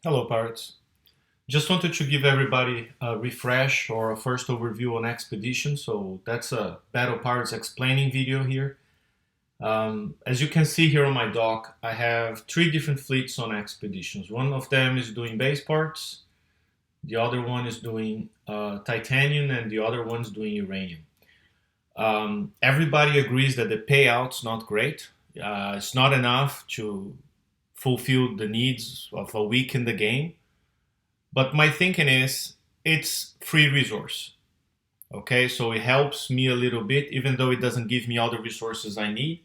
Hello, pirates. Just wanted to give everybody a refresh or a first overview on Expedition. So that's a Battle Pirates explaining video here. As you can see here on my dock, I have three different fleets on Expeditions. One of them is doing base parts, the other one is doing titanium, and the other one's doing uranium. Everybody agrees that the payout's not great. It's not enough to fulfill the needs of a week in the game. But my thinking is it's free resource. Okay, so it helps me a little bit, even though it doesn't give me all the resources I need.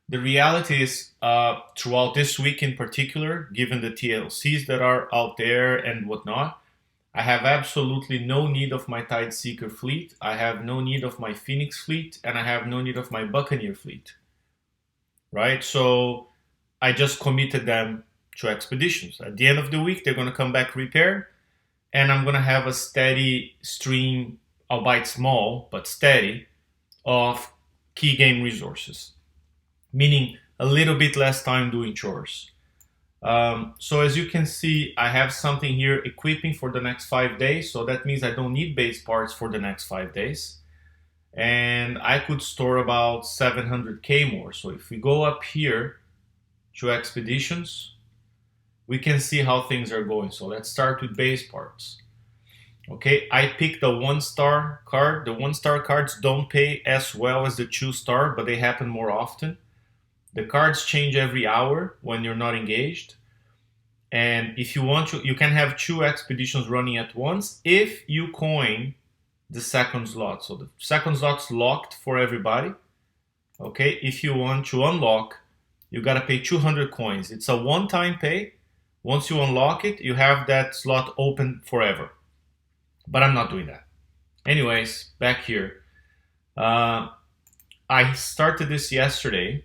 The reality is, throughout this week in particular, given the TLCs that are out there and whatnot, I have absolutely no need of my Tide Seeker fleet. I have no need of my Phoenix fleet, and I have no need of my Buccaneer fleet. Right? So I just committed them to expeditions. At the end of the week, they're going to come back repaired, and I'm going to have a steady stream, albeit small, but steady, of key game resources, meaning a little bit less time doing chores. So as you can see, I have something here equipping for the next 5 days, so that means I don't need base parts for the next 5 days. And I could store about 700k more. So if we go up here to expeditions, we can see how things are going. So let's start with base parts. Okay, I picked the 1-star card. The 1-star cards don't pay as well as the 2-star, but they happen more often. The cards change every hour when you're not engaged. And if you want to, you can have 2 expeditions running at once if you coin the second slot. So the second slot's locked for everybody. Okay, if you want to unlock, you gotta pay 200 coins. It's a one-time pay. Once you unlock it, you have that slot open forever. But I'm not doing that. Anyways, back here. I started this yesterday,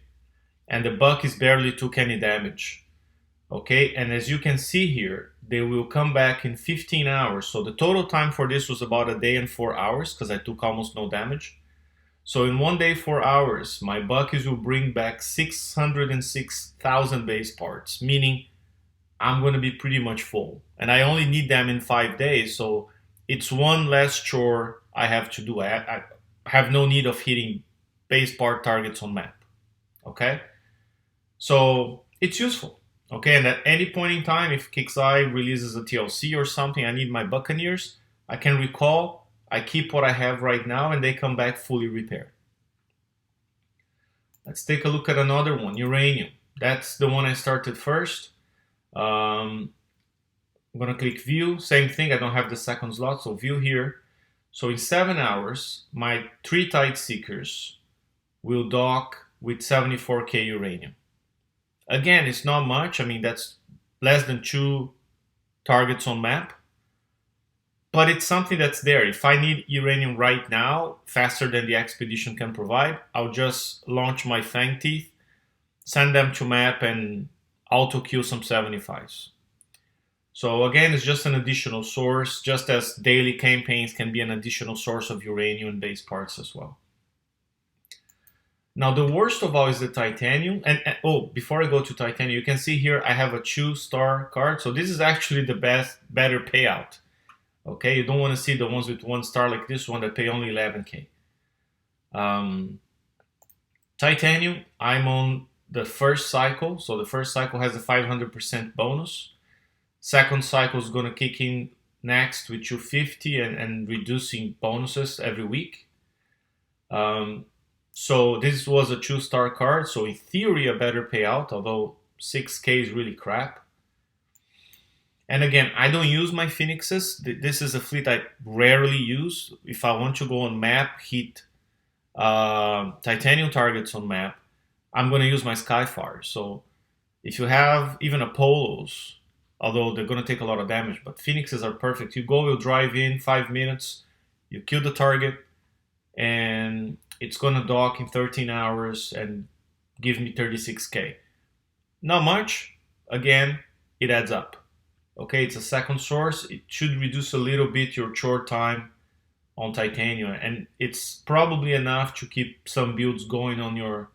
and the Buckies barely took any damage. Okay, and as you can see here, they will come back in 15 hours. So the total time for this was about a day and 4 hours, because I took almost no damage. So in 1 day, 4 hours, my Buckies will bring back 606,000 base parts, meaning I'm going to be pretty much full. And I only need them in 5 days, so it's one less chore I have to do. I have no need of hitting base part targets on map. Okay? So it's useful. Okay, and at any point in time, if Kixeye releases a TLC or something, I need my Buccaneers, I can recall, I keep what I have right now, and they come back fully repaired. Let's take a look at another one, uranium. That's the one I started first. I'm going to click view, same thing, I don't have the second slot, so view here. So in 7 hours, my 3 Tide Seekers will dock with 74k uranium. Again, it's not much, I mean that's less than 2 targets on map, but it's something that's there. If I need uranium right now, faster than the expedition can provide, I'll just launch my Fang Teeth, send them to map, and auto kill some 75s. So again, it's just an additional source, just as daily campaigns can be an additional source of uranium and base parts as well. Now the worst of all is the titanium, and oh, before I go to titanium, you can see here I have a 2-star card, so this is actually the better payout. Okay, you don't want to see the ones with 1 star like this one that pay only 11k. Titanium, I'm on the first cycle, so the first cycle has a 500% bonus. Second cycle is going to kick in next with 250 and reducing bonuses every week. So this was a 2-star card, so in theory a better payout, although 6k is really crap. And again, I don't use my Phoenixes. This is a fleet I rarely use. If I want to go on map, hit titanium targets on map, I'm going to use my Skyfire. So if you have even Apollos, although they're going to take a lot of damage, but Phoenixes are perfect. You go, you drive in 5 minutes, you kill the target, and it's going to dock in 13 hours and give me 36k. Not much. Again, it adds up. Okay, it's a second source. It should reduce a little bit your chore time on titanium, and it's probably enough to keep some builds going on your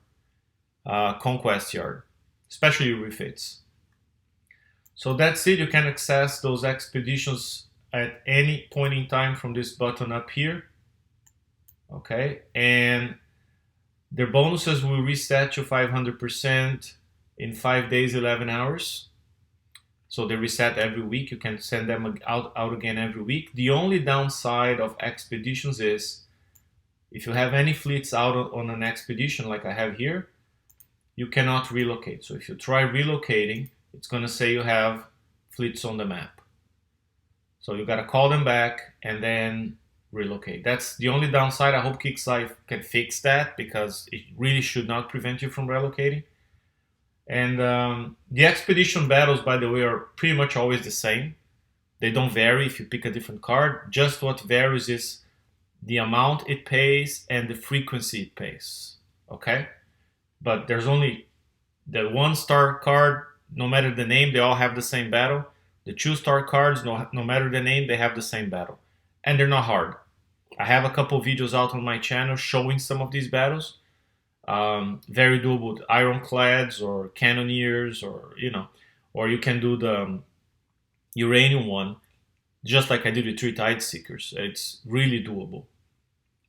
conquest yard, especially refits. So that's it. You can access those expeditions at any point in time from this button up here. Okay, and their bonuses will reset to 500% in 5 days, 11 hours. So they reset every week. You can send them out again every week. The only downside of expeditions is if you have any fleets out on an expedition like I have here, you cannot relocate. So if you try relocating, it's going to say you have fleets on the map. So you got to call them back and then relocate. That's the only downside. I hope Kickstarter can fix that because it really should not prevent you from relocating. And the expedition battles, by the way, are pretty much always the same. They don't vary if you pick a different card. Just what varies is the amount it pays and the frequency it pays. Okay? But there's only the 1-star card, no matter the name, they all have the same battle. The 2-star cards, no matter the name, they have the same battle. And they're not hard. I have a couple videos out on my channel showing some of these battles. Very doable with ironclads or cannoneers, or you can do the uranium one, just like I did with 3 Tide Seekers. It's really doable.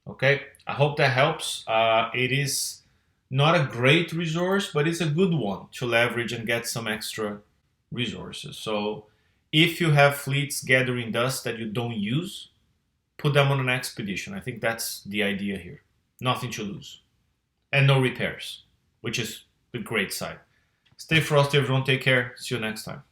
Okay, I hope that helps. It is not a great resource, but it's a good one to leverage and get some extra resources. So if you have fleets gathering dust that you don't use, put them on an expedition. I think that's the idea here. Nothing to lose. And no repairs, which is the great side. Stay frosty, everyone. Take care. See you next time.